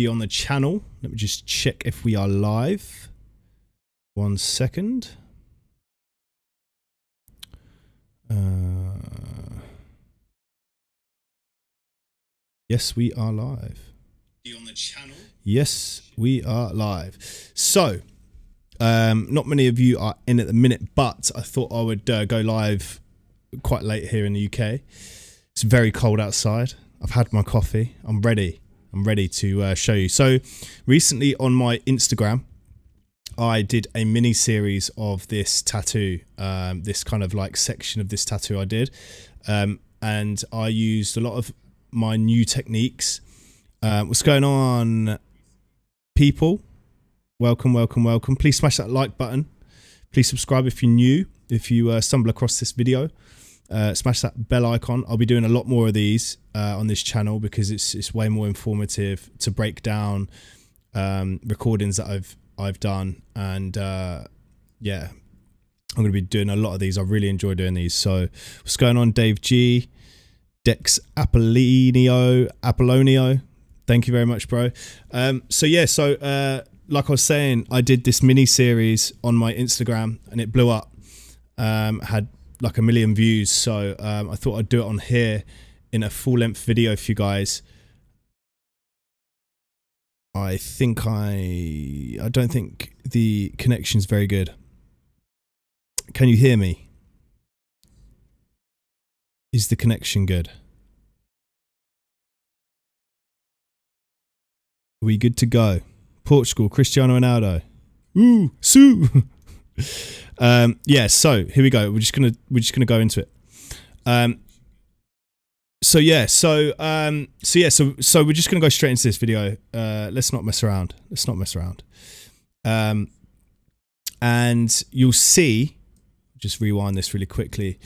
on the channel. Let me just check if we are live. 1 second. Yes, we are live. On the channel. Yes, we are live. So, not many of you are in at the minute, but I thought I would go live quite late here in the UK. It's very cold outside. I've had my coffee. I'm ready. I'm ready to show you. So, recently on my Instagram, I did a mini series of this tattoo, this kind of like section of this tattoo I did, and I used a lot of my new techniques. What's going on, people? Welcome, welcome, welcome. Please smash that like button. Please subscribe if you're new. If you stumble across this video, smash that bell icon. I'll be doing a lot more of these on this channel because it's way more informative to break down recordings that I've done, and yeah, I'm going to be doing a lot of these. I really enjoy doing these. So what's going on, Dave G, Dex Apollonio? Thank you very much, bro. So yeah, so like I was saying, I did this mini series on my Instagram and it blew up. Had like 1 million views. So I thought I'd do it on here in a full length video for you guys. I don't think the connection's very good. Can you hear me? Is the connection good? Are we good to go? Portugal, Cristiano Ronaldo. Ooh, Sue. Yeah, so here we go. We're just gonna go into it. So we're just gonna go straight into this video. Let's not mess around. And you'll see. Just rewind this really quickly.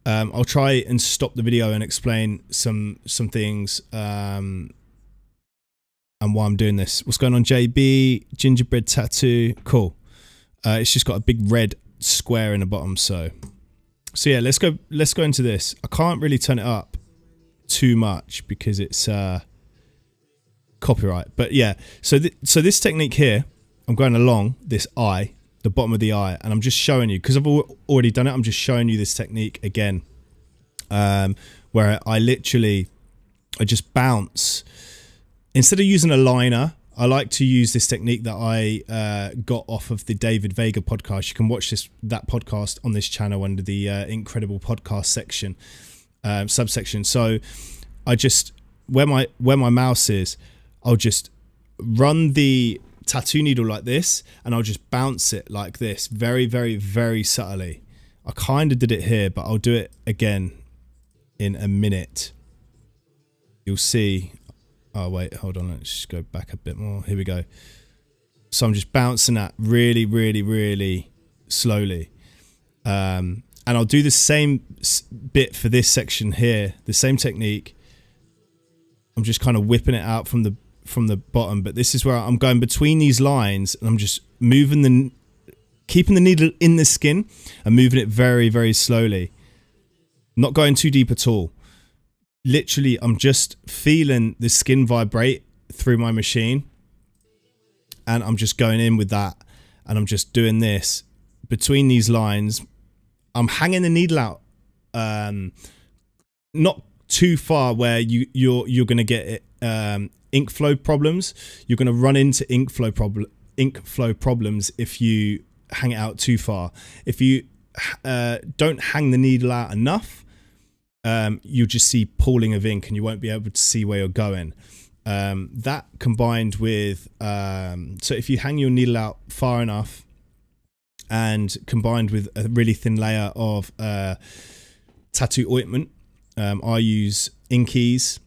I'll try and stop the video and explain some things. And why I'm doing this. What's going on, JB? Gingerbread tattoo. Cool. It's just got a big red square in the bottom. So yeah, let's go into this. I can't really turn it up too much because it's copyright. But yeah, so this technique here, I'm going along this eye, the bottom of the eye, and I'm just showing you because I've already done it. I'm just showing you this technique again, where I just bounce. Instead of using a liner, I like to use this technique that I got off of the David Vega podcast. You can watch that podcast on this channel under the incredible podcast section, subsection. So I just, where my mouse is, I'll just run the tattoo needle like this and I'll just bounce it like this, very, very, very subtly. I kind of did it here, but I'll do it again in a minute. You'll see. Oh, wait, hold on. Let's just go back a bit more. Here we go. So I'm just bouncing that really, really, really slowly. And I'll do the same bit for this section here, the same technique. I'm just kind of whipping it out from the bottom. But this is where I'm going between these lines and I'm just moving keeping the needle in the skin and moving it very, very slowly. Not going too deep at all. Literally, I'm just feeling the skin vibrate through my machine and I'm just going in with that and I'm just doing this between these lines. I'm hanging the needle out, not too far where you're going to get ink flow problems. You're going to run into ink flow problems if you hang it out too far. If you don't hang the needle out enough, you'll just see pooling of ink and you won't be able to see where you're going. That combined with, so if you hang your needle out far enough and combined with a really thin layer of tattoo ointment, I use Inkies,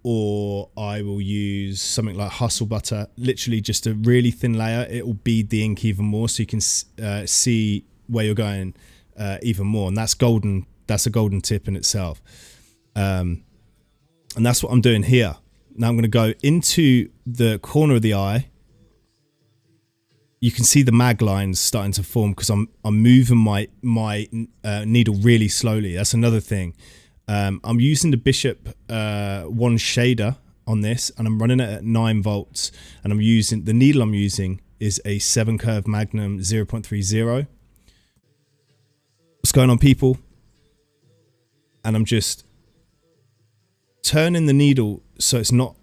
or I will use something like Hustle Butter, literally just a really thin layer. It will bead the ink even more so you can see where you're going even more. And that's golden. That's a golden tip in itself. And that's what I'm doing here. Now I'm going to go into the corner of the eye. You can see the mag lines starting to form because I'm moving my needle really slowly. That's another thing. I'm using the Bishop one shader on this, and I'm running it at 9 volts, and I'm using the needle I'm using is a 7 curve Magnum 0.30. What's going on, people? And I'm just turning the needle so it's not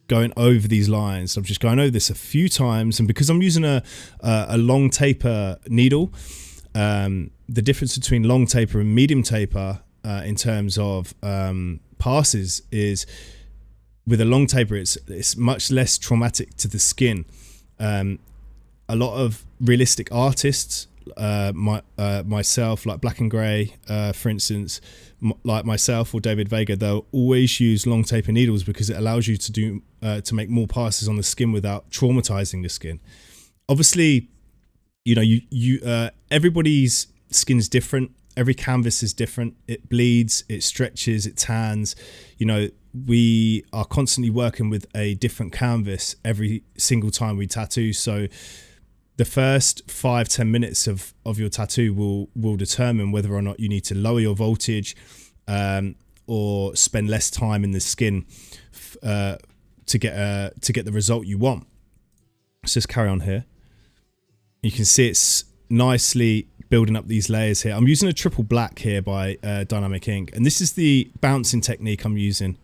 going over these lines. I'm just going over this a few times, and because I'm using a long taper needle, the difference between long taper and medium taper in terms of passes is, with a long taper it's much less traumatic to the skin. A lot of realistic artists, myself, like Black and Grey, for instance, like myself or David Vega, they'll always use long taper needles because it allows you to do to make more passes on the skin without traumatizing the skin. Obviously, you know, everybody's skin's different. Every canvas is different. It bleeds, it stretches, it tans. You know, we are constantly working with a different canvas every single time we tattoo. So the first 5-10 minutes of your tattoo will determine whether or not you need to lower your voltage or spend less time in the skin to get the result you want. Let's just carry on here. You can see it's nicely building up these layers here. I'm using a triple black here by Dynamic Ink, and this is the bouncing technique I'm using,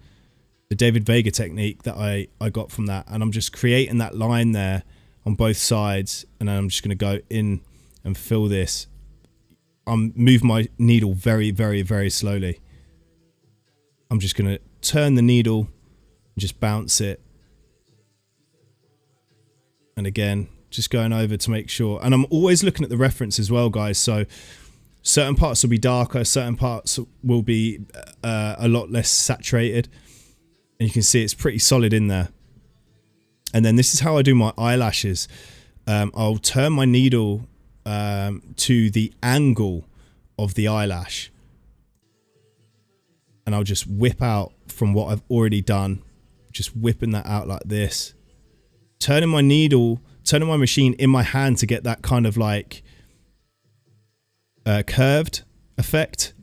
the David Vega technique that I got from that, and I'm just creating that line there on both sides, and then I'm just going to go in and fill this. I'm moving my needle very, very, very slowly. I'm just going to turn the needle and just bounce it, and again just going over to make sure. And I'm always looking at the reference as well, guys, so certain parts will be darker, certain parts will be a lot less saturated, and you can see it's pretty solid in there. And then this is how I do my eyelashes. I'll turn my needle to the angle of the eyelash, and I'll just whip out from what I've already done, just whipping that out like this, turning my machine in my hand to get that kind of like curved effect.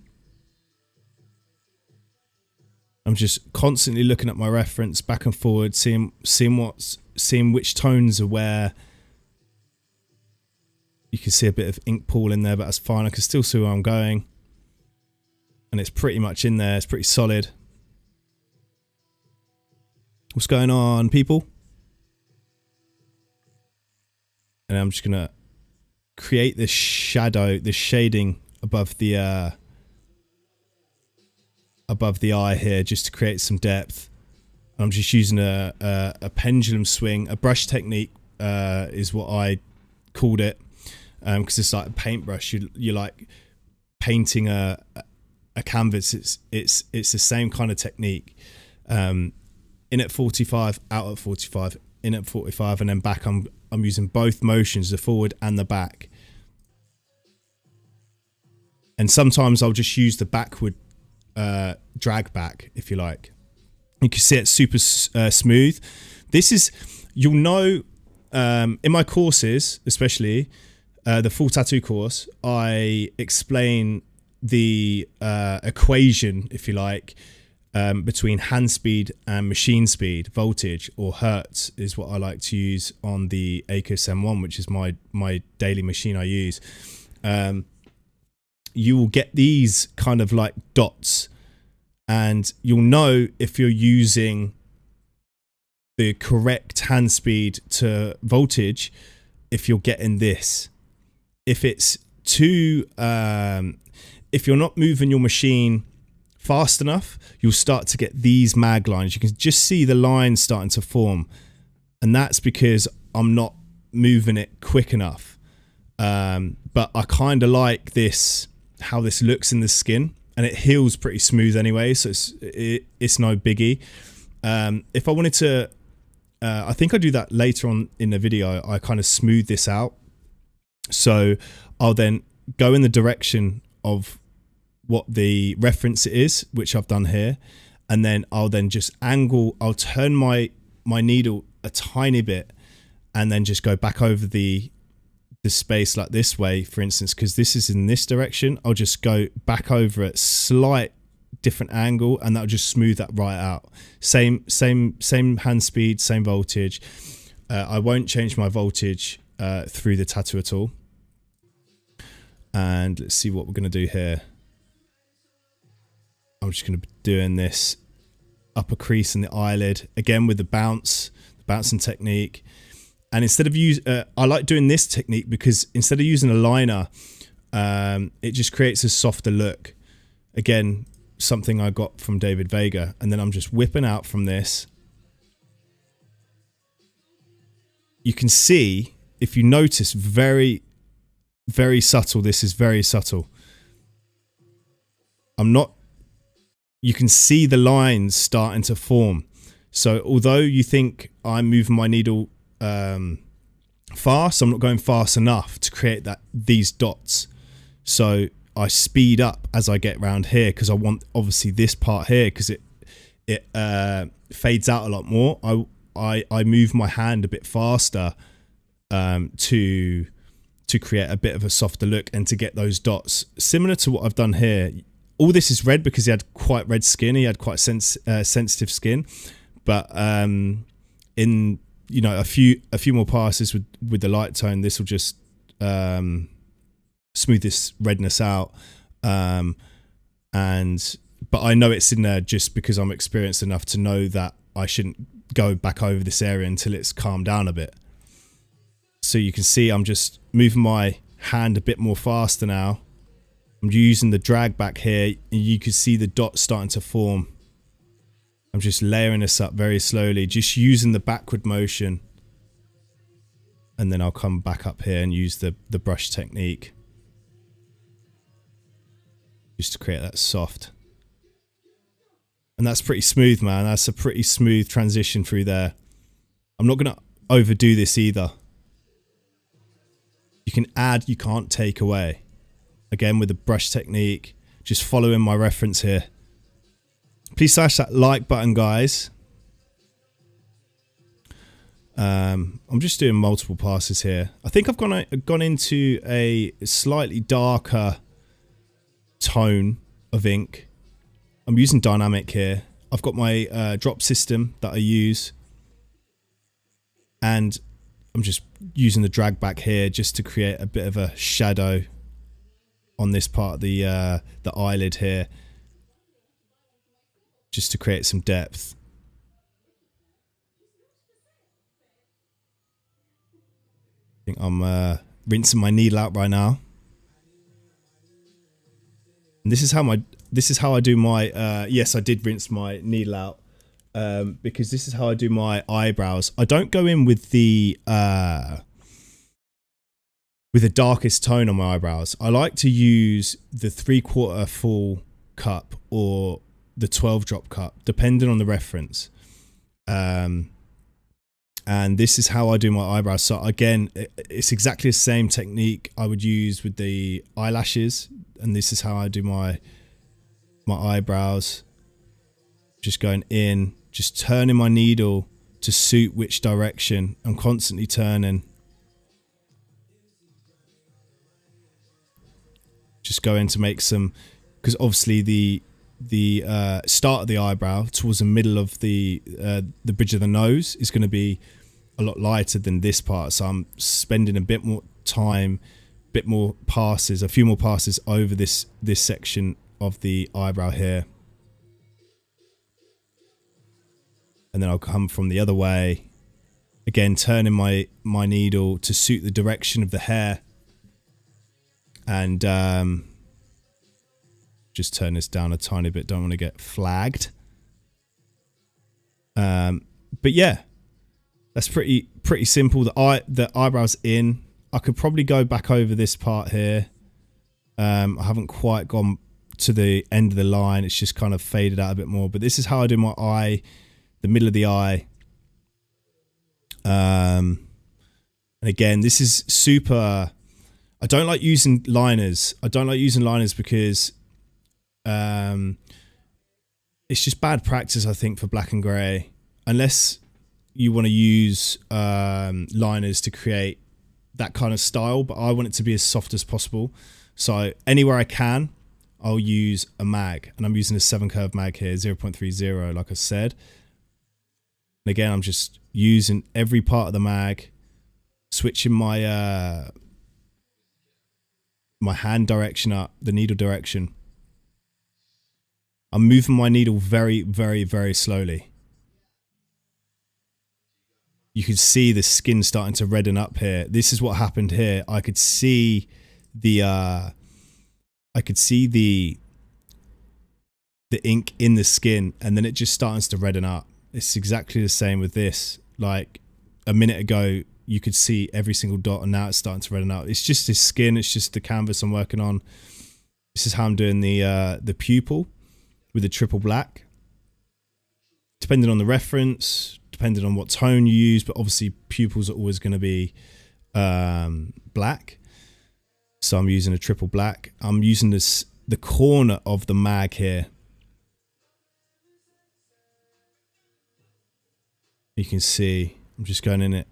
I'm just constantly looking at my reference back and forward, seeing which tones are where. You can see a bit of ink pool in there, but that's fine. I can still see where I'm going, and it's pretty much in there. It's pretty solid. What's going on, people? And I'm just gonna create this shadow, this shading above the eye here, just to create some depth. And I'm just using a pendulum swing, a brush technique is what I called it, because it's like a paintbrush. You're like painting a canvas. It's the same kind of technique. In at 45, out at 45, in at 45, and then back. I'm using both motions, the forward and the back. And sometimes I'll just use the backward drag back, if you like. You can see it's super smooth. This is, you'll know, in my courses, especially the full tattoo course, I explain the equation, if you like, between hand speed and machine speed. Voltage, or hertz, is what I like to use on the ACOS M1, which is my daily machine I use. You will get these kind of like dots, and you'll know if you're using the correct hand speed to voltage if you're getting this. If it's too if you're not moving your machine fast enough, you'll start to get these mag lines. You can just see the lines starting to form, and that's because I'm not moving it quick enough. But I kind of like this, how this looks in the skin, and it heals pretty smooth anyway, so it's no biggie. If I wanted to, I think I do that later on in the video. I kind of smooth this out, so I'll then go in the direction of what the reference is, which I've done here, and then I'll then just angle. I'll turn my needle a tiny bit, and then just go back over the space like this way, for instance, because this is in this direction. I'll just go back over it slight different angle, and that'll just smooth that right out. Same hand speed, same voltage. I won't change my voltage through the tattoo at all. And let's see what we're going to do here. I'm just going to be doing this upper crease in the eyelid again with the bouncing technique. And instead of I like doing this technique because instead of using a liner, it just creates a softer look. Again, something I got from David Vega. And then I'm just whipping out from this. You can see, if you notice, very, very subtle. This is very subtle. You can see the lines starting to form. So although you think I'm moving my needle fast, I'm not going fast enough to create these dots. So I speed up as I get around here because I want obviously this part here because it fades out a lot more. I move my hand a bit faster to create a bit of a softer look and to get those dots similar to what I've done here. All this is red because he had quite red skin. He had quite sensitive skin, but in a few more passes with the light tone, this will just smooth this redness out. But I know it's in there just because I'm experienced enough to know that I shouldn't go back over this area until it's calmed down a bit. So you can see I'm just moving my hand a bit more faster now. I'm using the drag back here, and you can see the dots starting to form. I'm just layering this up very slowly, just using the backward motion. And then I'll come back up here and use the brush technique. Just to create that soft. And that's pretty smooth, man. That's a pretty smooth transition through there. I'm not going to overdo this either. You can add, you can't take away. Again, with the brush technique, just following my reference here. Please smash that like button, guys. I'm just doing multiple passes here. I think I've gone into a slightly darker tone of ink. I'm using dynamic here. I've got my drop system that I use. And I'm just using the drag back here just to create a bit of a shadow on this part of the eyelid here, just to create some depth. I think I'm rinsing my needle out right now, and this is how I do my yes, I did rinse my needle out because this is how I do my eyebrows. I don't go in with the darkest tone on my eyebrows. I like to use the 3/4 full cup or the 12 drop cup, depending on the reference. And this is how I do my eyebrows. So again, it's exactly the same technique I would use with the eyelashes. And this is how I do my eyebrows. Just going in, just turning my needle to suit which direction. I'm constantly turning. Just go in to make some, because obviously the start of the eyebrow towards the middle of the bridge of the nose is going to be a lot lighter than this part. So I'm spending a bit more time, a few more passes over this section of the eyebrow here. And then I'll come from the other way, again turning my needle to suit the direction of the hair. And just turn this down a tiny bit, don't want to get flagged. But yeah, that's pretty simple. The eyebrows in. I could probably go back over this part here. I haven't quite gone to the end of the line. It's just kind of faded out a bit more. But this is how I do my eye, the middle of the eye. And again, this is super. I don't like using liners. Because it's just bad practice, I think, for black and grey. Unless you want to use liners to create that kind of style. But I want it to be as soft as possible. So anywhere I can, I'll use a mag, and I'm using a 7 curve mag here, 0.30, like I said. And again, I'm just using every part of the mag, switching my my hand direction up, the needle direction. I'm moving my needle very, very, very slowly. You can see the skin starting to redden up here. This is what happened here. I could see the ink in the skin, and then it just starts to redden up. It's exactly the same with this. Like a minute ago, you could see every single dot, and now it's starting to redden up. It's just this skin. It's just the canvas I'm working on. This is how I'm doing the pupil with the triple black. Depending on the reference, depending on what tone you use, but obviously pupils are always going to be black. So I'm using a triple black. I'm using the corner of the mag here. You can see I'm just going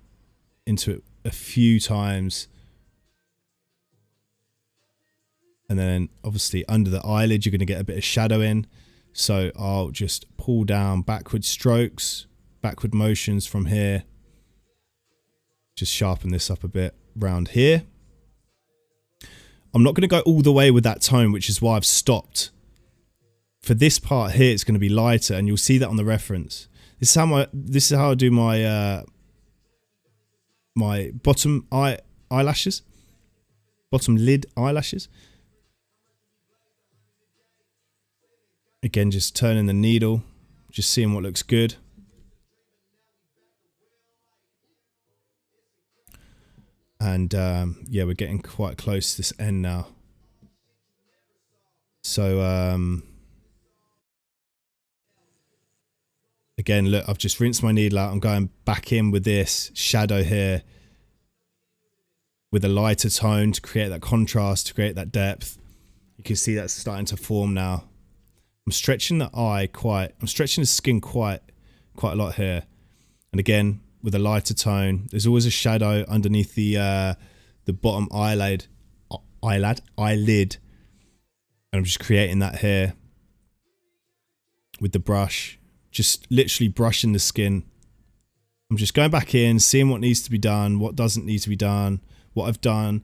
into it a few times. And then obviously under the eyelid, you're going to get a bit of shadow in. So I'll just pull down backward strokes, backward motions from here. Just sharpen this up a bit around here. I'm not going to go all the way with that tone, which is why I've stopped. For this part here, it's going to be lighter, and you'll see that on the reference. This is how I do my my bottom eyelashes, bottom lid eyelashes. Again, just turning the needle, just seeing what looks good. And yeah, we're getting quite close to this end now. So again, look, I've just rinsed my needle out. I'm going back in with this shadow here with a lighter tone to create that contrast, to create that depth. You can see that's starting to form now. I'm stretching the I'm stretching the skin quite a lot here. And again, with a lighter tone, there's always a shadow underneath the bottom eyelid. And I'm just creating that here with the brush, just literally brushing the skin. I'm just going back in, seeing what needs to be done, what doesn't need to be done, what I've done,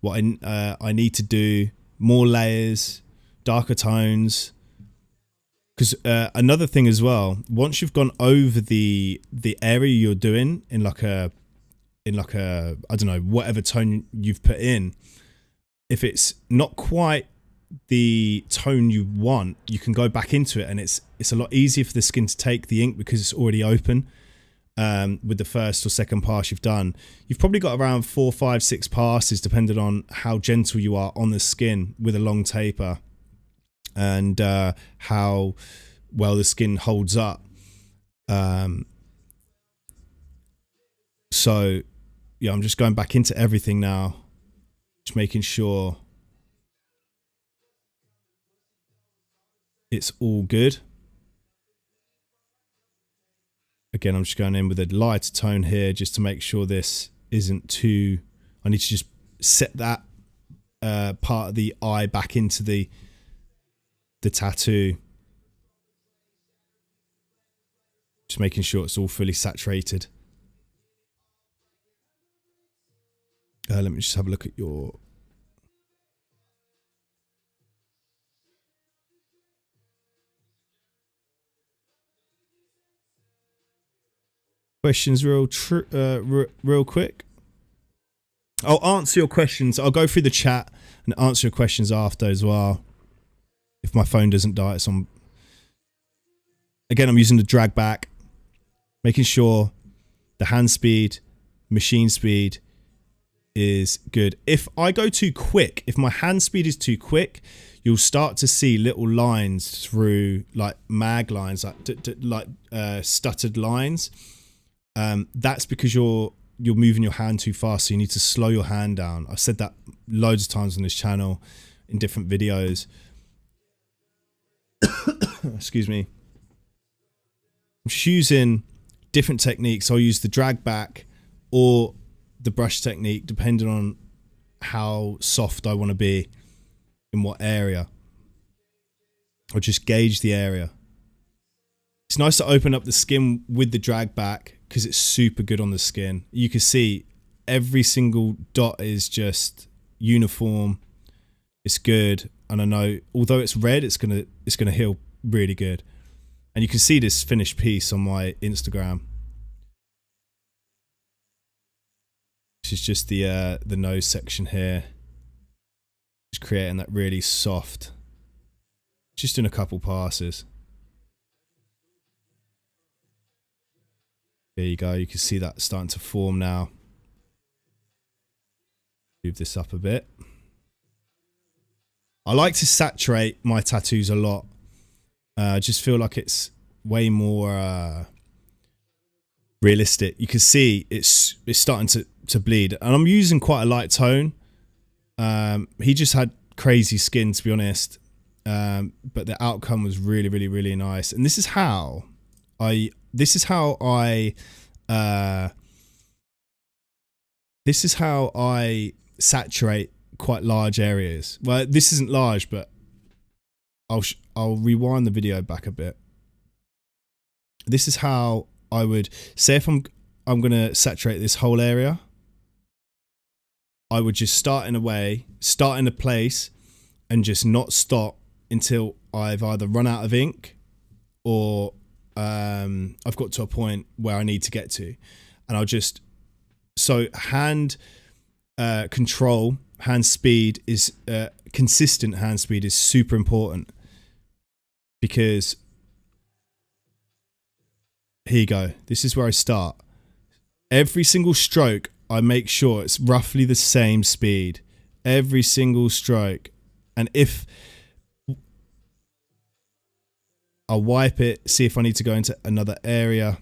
what I need to do, more layers, darker tones. Because another thing as well, once you've gone over the area you're doing in like a I don't know, whatever tone you've put in, if it's not quite the tone you want, you can go back into it, and it's a lot easier for the skin to take the ink because it's already open. With the first or second pass you've done, you've probably got around 4, 5, 6 passes, depending on how gentle you are on the skin with a long taper. And how well the skin holds up. So yeah, I'm just going back into everything now, just making sure it's all good. Again, I'm just going in with a lighter tone here just to make sure this isn't too... I need to just set that part of the eye back into the tattoo. Just making sure it's all fully saturated. Let me just have a look at your... questions real quick. I'll answer your questions. I'll go through the chat and answer your questions after as well. If my phone doesn't die, it's on. Again, I'm using the drag back, making sure the hand speed, machine speed is good. If I go too quick, if my hand speed is too quick, you'll start to see little lines through, like mag lines, like stuttered lines. That's because you're moving your hand too fast, so you need to slow your hand down. I've said that loads of times on this channel in different videos. Excuse me. I'm just using different techniques. I'll use the drag back or the brush technique, depending on how soft I want to be in what area. or just gauge the area. It's nice to open up the skin with the drag back because it's super good on the skin. You can see every single dot is just uniform. It's good, and I know although it's red, it's gonna heal really good. And you can see this finished piece on my Instagram. This is just the nose section here. Just creating that really soft. Just in a couple passes. There you go. You can see that starting to form now. Move this up a bit. I like to saturate my tattoos a lot. I just feel like it's way more realistic. You can see it's starting to bleed, and I'm using quite a light tone. He just had crazy skin, to be honest, but the outcome was really, really, really nice. And this is how I saturate quite large areas. Well, this isn't large, but I'll rewind the video back a bit. This is how I would say if I'm going to saturate this whole area. I would just start in a place, and just not stop until I've either run out of ink or I've got to a point where I need to get to. And I'll just, so hand control, hand speed is, consistent hand speed is super important, because here you go. This is where I start. Every single stroke, I make sure it's roughly the same speed. Every single stroke. And if I'll wipe it, see if I need to go into another area.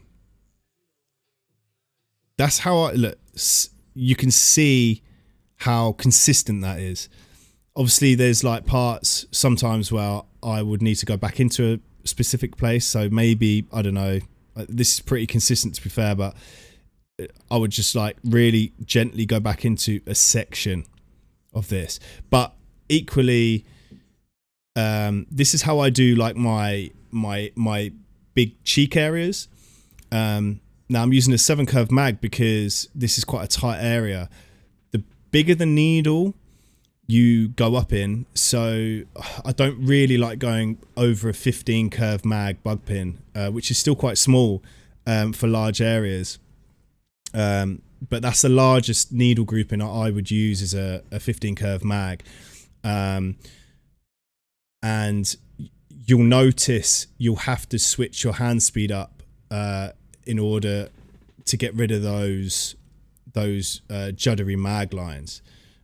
That's how I look. You can see how consistent that is. Obviously, there's like parts sometimes where I would need to go back into a specific place. So maybe, I don't know, this is pretty consistent to be fair, but I would just like really gently go back into a section of this. But equally, this is how I do like my big cheek areas. Now I'm using a 7 curve mag because this is quite a tight area. The bigger the needle you go up in, so I don't really like going over a 15 curve mag bug pin, which is still quite small for large areas. But that's the largest needle grouping I would use, is a 15 curve mag. And you'll notice you'll have to switch your hand speed up in order to get rid of those juddery mag lines.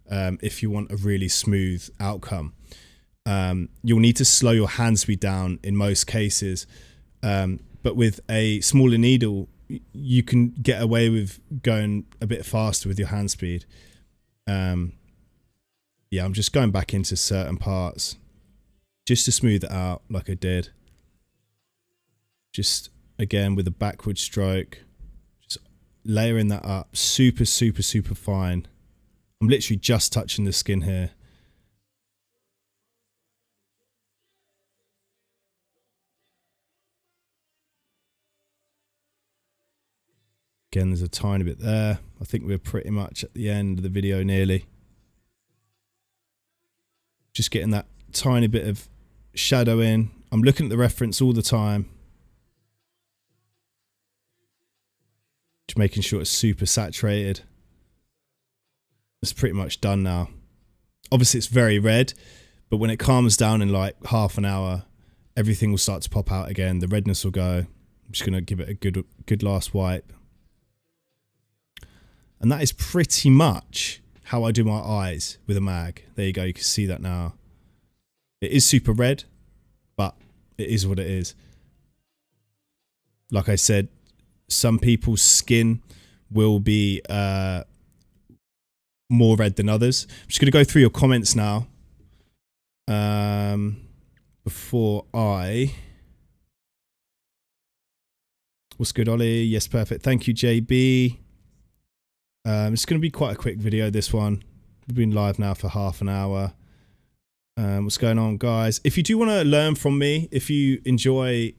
If you want a really smooth outcome, you'll need to slow your hand speed down in most cases. But with a smaller needle, you can get away with going a bit faster with your hand speed. Yeah, I'm just going back into certain parts just to smooth it out like I did. Just again with a backward stroke, just layering that up super, super, super fine. I'm literally just touching the skin here. Again, there's a tiny bit there. I think we're pretty much at the end of the video nearly. Just getting that tiny bit of shadow in. I'm looking at the reference all the time. Just making sure it's super saturated. It's pretty much done now. Obviously it's very red, but when it calms down in like half an hour, everything will start to pop out again. The redness will go. I'm just going to give it a good last wipe. And that is pretty much how I do my eyes with a mag. There you go. You can see that now. It is super red, but it is what it is. Like I said, some people's skin will be more red than others. I'm just going to go through your comments now. Before I... What's good, Ollie? Yes, perfect. Thank you, JB. It's going to be quite a quick video, this one. We've been live now for half an hour. What's going on, guys? If you do want to learn from me, if you enjoy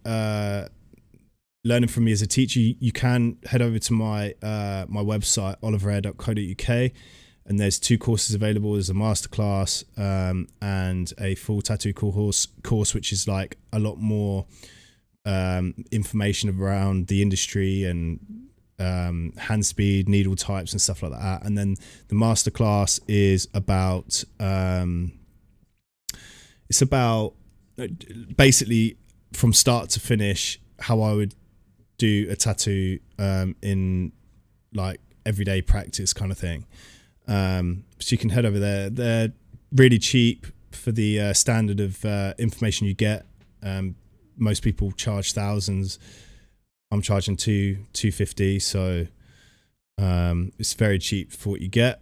learning from me as a teacher, you can head over to my my website, oliverayre.co.uk, and there's 2 courses available. There's a masterclass and a full tattoo course, which is like a lot more information around the industry and hand speed, needle types, and stuff like that. And then the masterclass is about it's about basically from start to finish how I would do a tattoo in like everyday practice kind of thing. So you can head over there. They're really cheap for the standard of information you get. Most people charge thousands. I'm charging $250, so it's very cheap for what you get.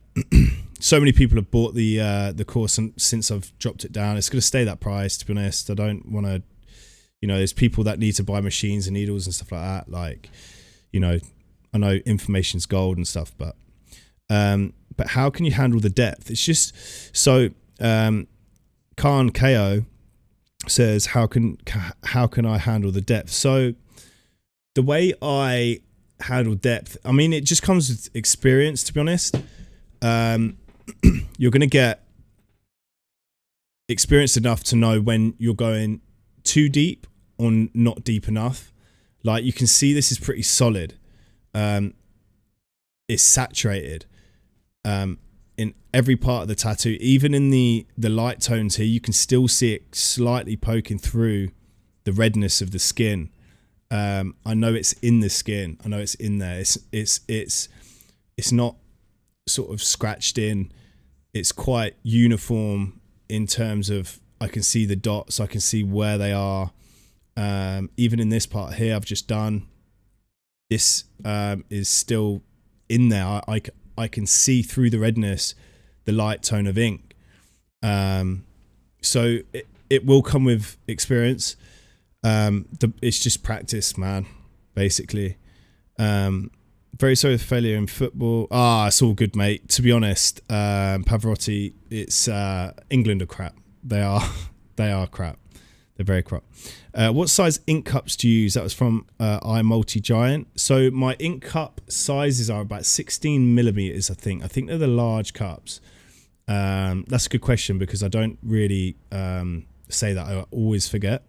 So many people have bought the course, and since I've dropped it down, it's going to stay that price. To be honest, I don't want to. There's people that need to buy machines and needles and stuff like that. Like, I know information's gold and stuff, but how can you handle the depth? It's just so. Khan KO says, how can I handle the depth? So the way I handle depth, I mean, it just comes with experience, to be honest. You're going to get experienced enough to know when you're going too deep or not deep enough. Like, you can see this is pretty solid. It's saturated in every part of the tattoo. Even in the light tones here, you can still see it slightly poking through the redness of the skin. I know it's in the skin. I know it's in there. It's not sort of scratched in. It's quite uniform in terms of, I can see the dots. I can see where they are. Even in this part here, I've just done. This is still in there. I can see through the redness, the light tone of ink. So it will come with experience. It's just practice, man, basically. Very sorry for failure in football. It's all good, mate. To be honest, Pavarotti, it's England are crap. They are crap. They're very crap. What size ink cups do you use? That was from I Multi Giant. So my ink cup sizes are about 16 millimeters, I think. I think they're the large cups. That's a good question because I don't really say that. I always forget.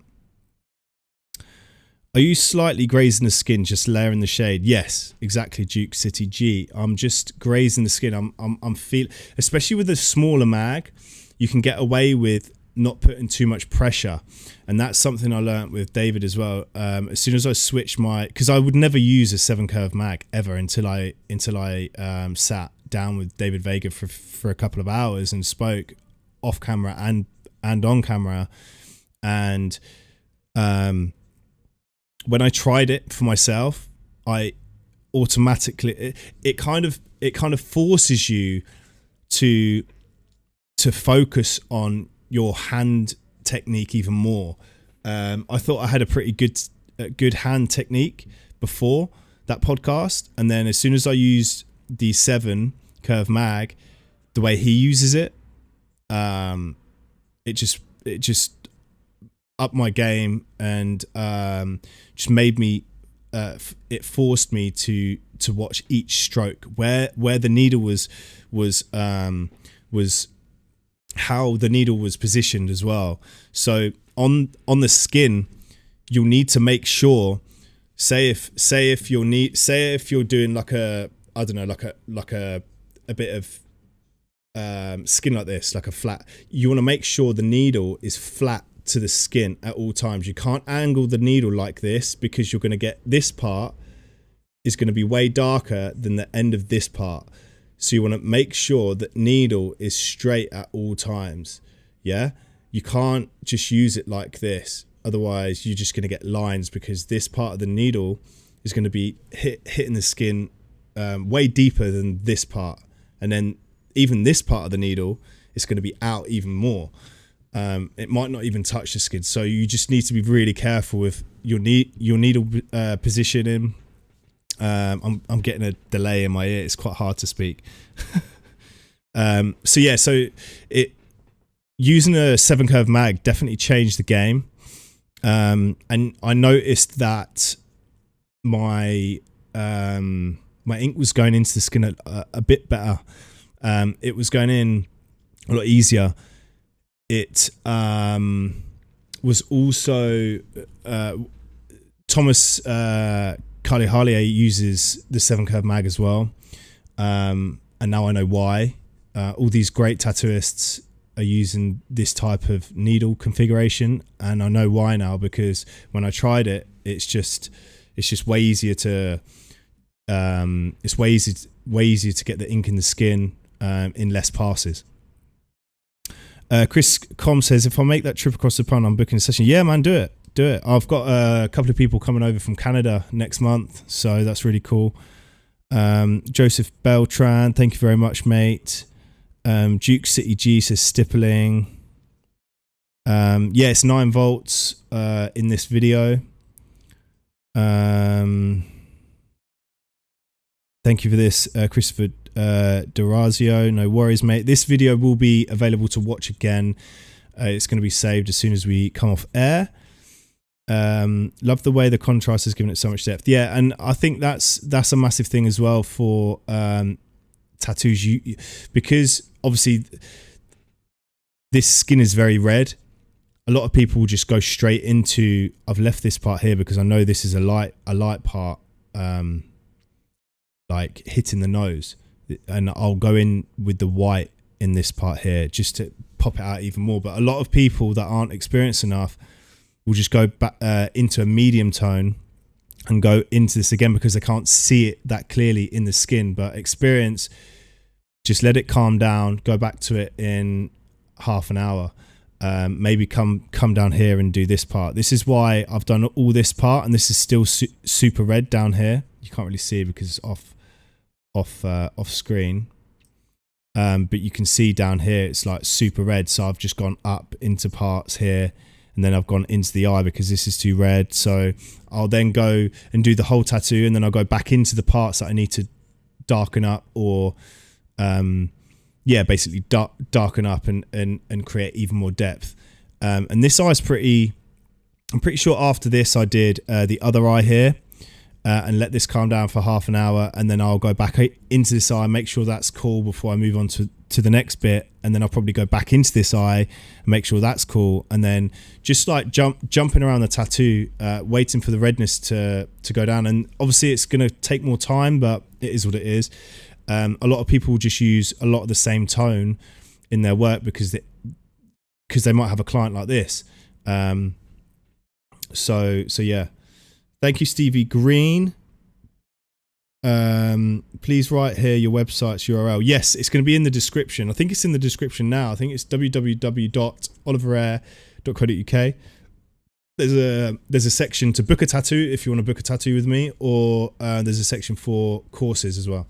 Are you slightly grazing the skin, just layering the shade? Yes, exactly, Duke City G. I'm just grazing the skin. I'm feeling, especially with a smaller mag, you can get away with not putting too much pressure, and that's something I learned with David as well. As soon as I switched because I would never use a 7 curve mag ever until I sat down with David Vega for a couple of hours and spoke off camera and on camera, and when I tried it for myself, I automatically it kind of forces you to focus on your hand technique even more. I thought I had a pretty good hand technique before that podcast, and then as soon as I used the 7 curve mag, the way he uses it, it just up my game, and just made me it forced me to watch each stroke where the needle was how the needle was positioned as well. So on the skin, you'll need to make sure, say if you're doing like a, I don't know, like a bit of skin like this, like a flat, you want to make sure the needle is flat to the skin at all times. You can't angle the needle like this, because you're going to get this part is going to be way darker than the end of this part. So you want to make sure that needle is straight at all times. Yeah, you can't just use it like this, otherwise you're just going to get lines, because this part of the needle is going to be hitting the skin way deeper than this part, and then even this part of the needle is going to be out even more. It might not even touch the skin, so you just need to be really careful with your needle positioning. I'm getting a delay in my ear. It's quite hard to speak. So using a 7 curve mag definitely changed the game. And I noticed that my ink was going into the skin a bit better. It was going in a lot easier. It was also Thomas Carlihalier uses the 7 curve mag as well, and now I know why. All these great tattooists are using this type of needle configuration, and I know why now, because when I tried it, it's just way easier to way easier to get the ink in the skin in less passes. Chris Com says, if I make that trip across the pond, I'm booking a session. Yeah, man, do it. I've got a couple of people coming over from Canada next month, so that's really cool. Joseph Beltran, thank you very much, mate. Duke City G says stippling. Yeah, it's 9 volts in this video. Thank you for this, Christopher Durazio. No worries, mate. This video will be available to watch again. It's going to be saved as soon as we come off air. Love the way the contrast has given it so much depth. Yeah, and I think that's a massive thing as well for tattoos, because obviously this skin is very red. A lot of people will just go straight into, I've left this part here because I know this is a light part, like hitting the nose, and I'll go in with the white in this part here just to pop it out even more. But a lot of people that aren't experienced enough will just go back into a medium tone and go into this again because they can't see it that clearly in the skin. But experience, just let it calm down, go back to it in half an hour. Maybe come down here and do this part. This is why I've done all this part, and this is still super red down here. You can't really see it because it's off screen. But you can see down here it's like super red. So I've just gone up into parts here, and then I've gone into the eye because this is too red. So I'll then go and do the whole tattoo, and then I'll go back into the parts that I need to darken up, or yeah, basically darken up and create even more depth. And this eye's I'm pretty sure after this I did the other eye here, and let this calm down for half an hour, and then I'll go back into this eye, make sure that's cool before I move on to the next bit, and then I'll probably go back into this eye and make sure that's cool, and then just like jumping around the tattoo, waiting for the redness to go down. And obviously it's going to take more time, but it is what it is. A lot of people just use a lot of the same tone in their work because they might have a client like this. So yeah. Thank you, Stevie Green. Please write here your website's URL. Yes, it's going to be in the description. I think it's in the description now. I think it's www.oliverair.co.uk. There's a section to book a tattoo if you want to book a tattoo with me, or there's a section for courses as well.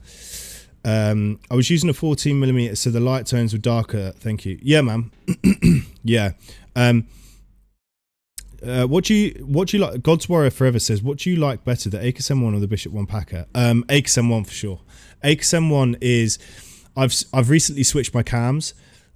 I was using a 14mm, so the light tones were darker. Thank you. Yeah, man. Yeah. What do you like? God's Warrior Forever says, what do you like better, the Acus M1 or the Bishop 1 packer? Acus M1 for sure. Acus M1 is, I've recently switched my cams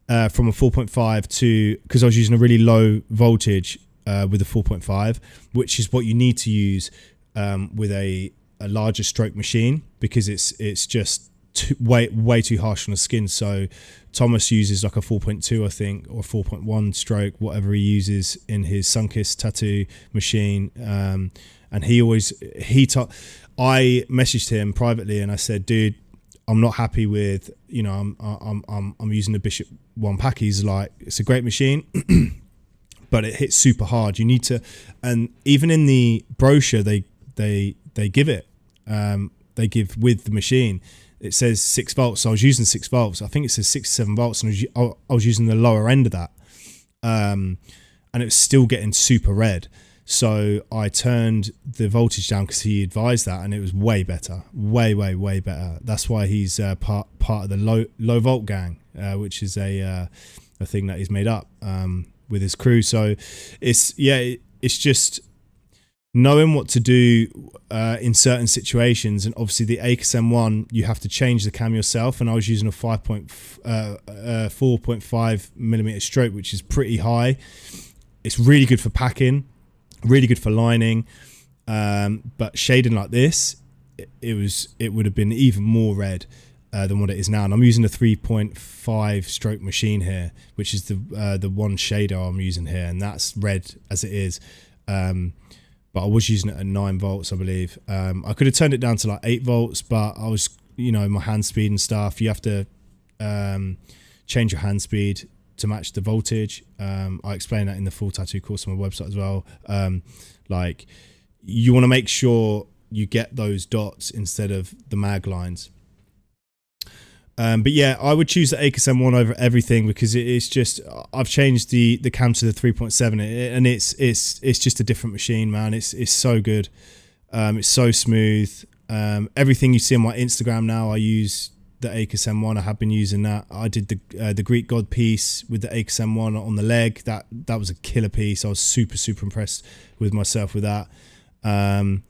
from a 4.5 to, because I was using a really low voltage with a 4.5, which is what you need to use with a larger stroke machine, because it's just way too harsh on the skin. So Thomas uses like a 4.2, I think, or 4.1 stroke, whatever he uses in his Sunkist tattoo machine. And I messaged him privately and I said, dude, I'm not happy with, I'm using the Bishop 1 pack. He's like, it's a great machine, but it hits super hard. You need to, and even in the brochure, they give it, they give with the machine, it says 6 volts. So I was using 6 volts. I think it says 6 to 7 volts, and I was using the lower end of that, and it was still getting super red. So I turned the voltage down because he advised that, and it was way better, way better. That's why he's part of the low volt gang, which is a thing that he's made up with his crew. So it's just knowing what to do in certain situations. And obviously the Acus M1, you have to change the cam yourself, and I was using a 4.5 millimeter stroke, which is pretty high. It's really good for packing, really good for lining, but shading like this, it would have been even more red than what it is now. And I'm using a 3.5 stroke machine here, which is the one shader I'm using here, and that's red as it is. But I was using it at 9 volts, I believe. I could have turned it down to like 8 volts, but I was, my hand speed and stuff, you have to change your hand speed to match the voltage. I explain that in the full tattoo course on my website as well. Like, you want to make sure you get those dots instead of the mag lines. But yeah, I would choose the Acus M1 over everything, because it's just, I've changed the cam to the 3.7, and it's just a different machine, man. It's so good. It's so smooth. Everything you see on my Instagram now, I use the Acus M1. I have been using that. I did the Greek God piece with the Acus M1 on the leg. That was a killer piece. I was super impressed with myself with that. And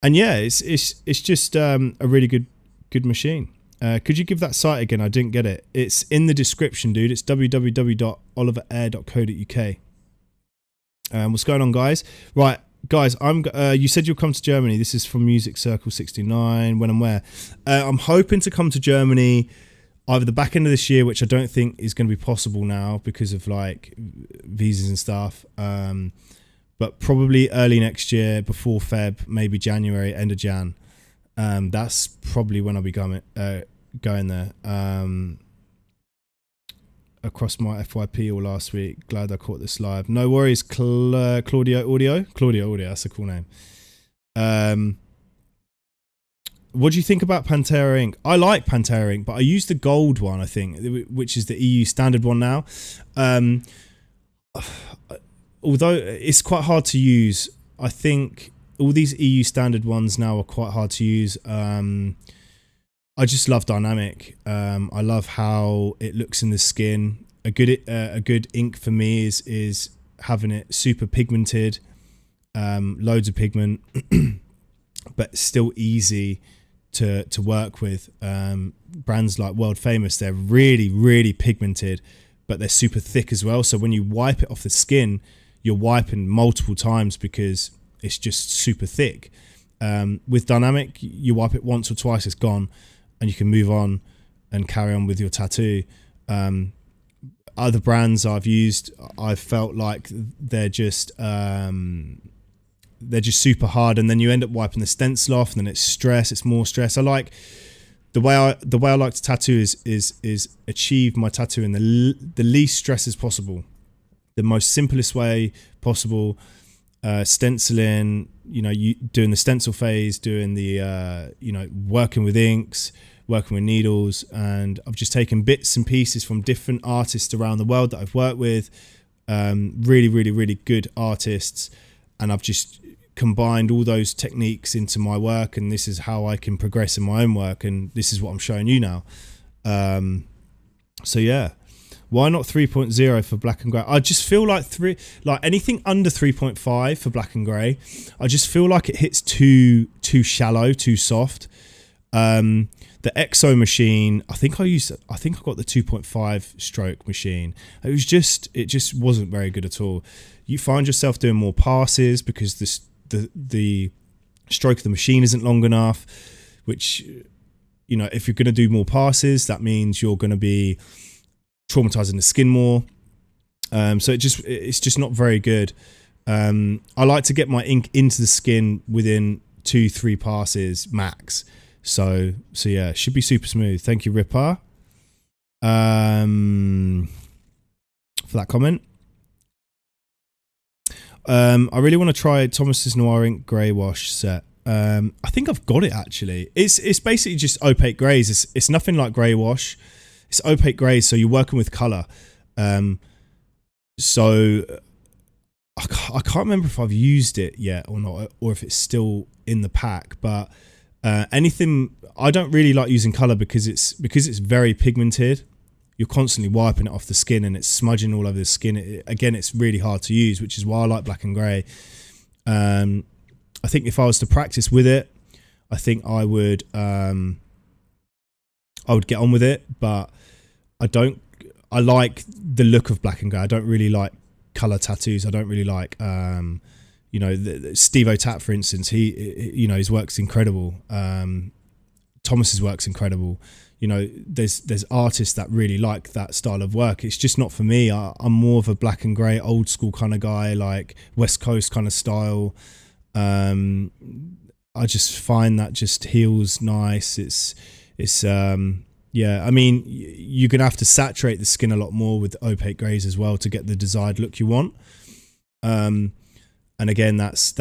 yeah, it's just a really good machine. Could you give that site again? I didn't get it. It's in the description, dude. It's www.oliverair.co.uk. What's going on, guys? Right, guys, you said you'll come to Germany. This is from Music Circle 69. When and where? I'm hoping to come to Germany either the back end of this year, which I don't think is going to be possible now because of like visas and stuff. But probably early next year, before Feb, maybe January, end of Jan. That's probably when I'll be going there. Across my FYP all last week. Glad I caught this live. No worries, Claudio Audio. Claudio Audio, that's a cool name. What do you think about Pantera ink? I like Pantera ink, but I use the gold one, I think, which is the EU standard one now. Although it's quite hard to use, I think all these EU standard ones now are quite hard to use. I just love dynamic. I love how it looks in the skin. A good ink for me is having it super pigmented, loads of pigment, but still easy to work with. Brands like World Famous, they're really pigmented, but they're super thick as well. So when you wipe it off the skin, you're wiping multiple times because it's just super thick. With dynamic, you wipe it once or twice, it's gone, and you can move on and carry on with your tattoo. Other brands I've used, I've felt like they're just super hard, and then you end up wiping the stencil off, and then it's stress. It's more stress. I like the way I like to tattoo is achieve my tattoo in the least stress as possible, the most simplest way possible. Stenciling, you doing the stencil phase, doing the working with inks, working with needles, and I've just taken bits and pieces from different artists around the world that I've worked with, really good artists, and I've just combined all those techniques into my work, and this is how I can progress in my own work, and this is what I'm showing you now. So yeah. Why not 3.0 for black and grey? I just feel like anything under 3.5 for black and grey, I just feel like it hits too shallow, too soft. The EXO machine, I think I got the 2.5 stroke machine. It just wasn't very good at all. You find yourself doing more passes because the stroke of the machine isn't long enough, which, if you're going to do more passes, that means you're going to be traumatizing the skin more. So it's just not very good. I like to get my ink into the skin within 2-3 passes max. So yeah, should be super smooth. Thank you, Ripper, for that comment. I really want to try Thomas's Noir Ink Grey Wash set. I think I've got it actually. It's basically just opaque greys. It's nothing like grey wash. It's opaque greys, so you're working with colour. So I can't remember if I've used it yet or not, or if it's still in the pack. But anything, I don't really like using colour because it's very pigmented. You're constantly wiping it off the skin and it's smudging all over the skin. Again, it's really hard to use, which is why I like black and grey. I think if I was to practice with it, I think I would get on with it, but I like the look of black and grey. I don't really like colour tattoos. I don't really like, you know, the Steve O'Tat, for instance, you know, his work's incredible. Thomas's work's incredible. You know, there's artists that really like that style of work. It's just not for me. I'm more of a black and grey, old school kind of guy, like West Coast kind of style. I just find that just heals nice. It's yeah, I mean, you're gonna have to saturate the skin a lot more with opaque greys as well to get the desired look you want. And again, that's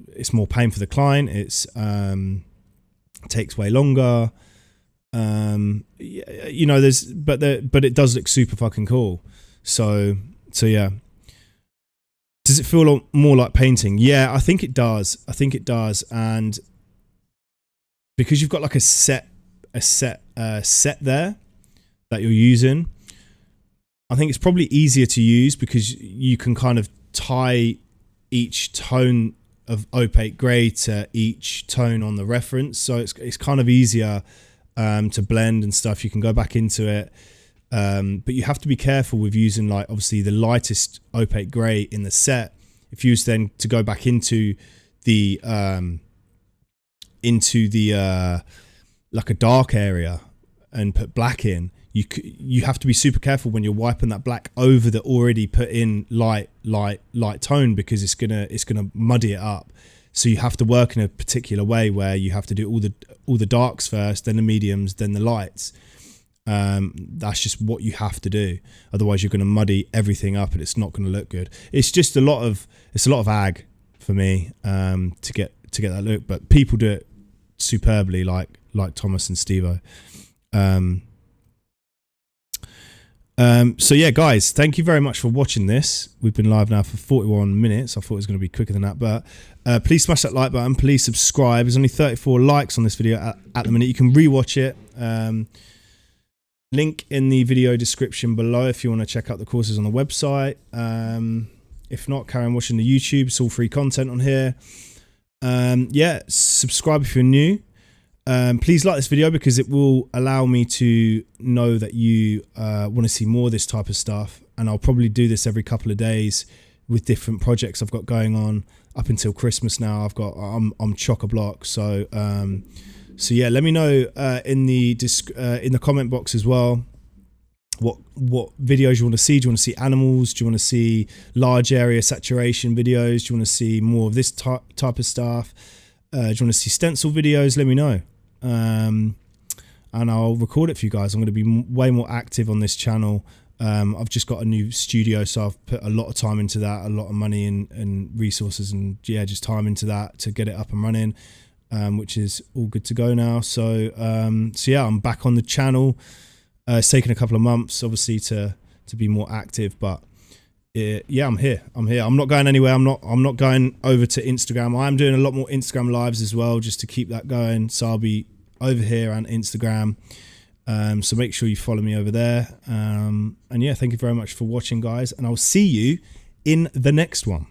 it's more pain for the client. It's takes way longer. You know, but it does look super fucking cool. So yeah. Does it feel more like painting? Yeah, I think it does. And because you've got like a set there that you're using, I think it's probably easier to use because you can kind of tie each tone of opaque grey to each tone on the reference, so it's kind of easier to blend and stuff. You can go back into it, but you have to be careful with using, like, obviously the lightest opaque grey in the set. If you use then to go back into the like a dark area and put black in, you have to be super careful when you're wiping that black over the already put in light tone, because it's gonna muddy it up. So you have to work in a particular way where you have to do all the darks first, then the mediums, then the lights. That's just what you have to do. Otherwise you're going to muddy everything up and it's not going to look good. It's just a lot of ag for me to get that look, but people do it superbly, like Thomas and Steve-O. So yeah, guys, thank you very much for watching this. We've been live now for 41 minutes. I thought it was going to be quicker than that, but please smash that like button. Please subscribe. There's only 34 likes on this video at the minute. You can rewatch it. Link in the video description below if you want to check out the courses on the website. If not, carry on watching the YouTube. It's all free content on here. Yeah, subscribe if you're new. Please like this video because it will allow me to know that you want to see more of this type of stuff, and I'll probably do this every couple of days with different projects I've got going on up until Christmas. Now I'm chock-a-block. So yeah, let me know in the comment box as well what videos you want to see. Do you want to see animals? Do you want to see large area saturation videos? Do you want to see more of this type of stuff? Do you want to see stencil videos? Let me know, and I'll record it for you guys. I'm going to be way more active on this channel. I've just got a new studio, so I've put a lot of time into that, a lot of money and resources, and yeah, just time into that to get it up and running. Which is all good to go now. So yeah, I'm back on the channel. It's taken a couple of months, obviously, to be more active, but yeah, I'm here. I'm not going anywhere. I'm not going over to Instagram. I am doing a lot more Instagram lives as well, just to keep that going. So I'll be over here on Instagram. So make sure you follow me over there. And yeah, thank you very much for watching, guys, and I'll see you in the next one.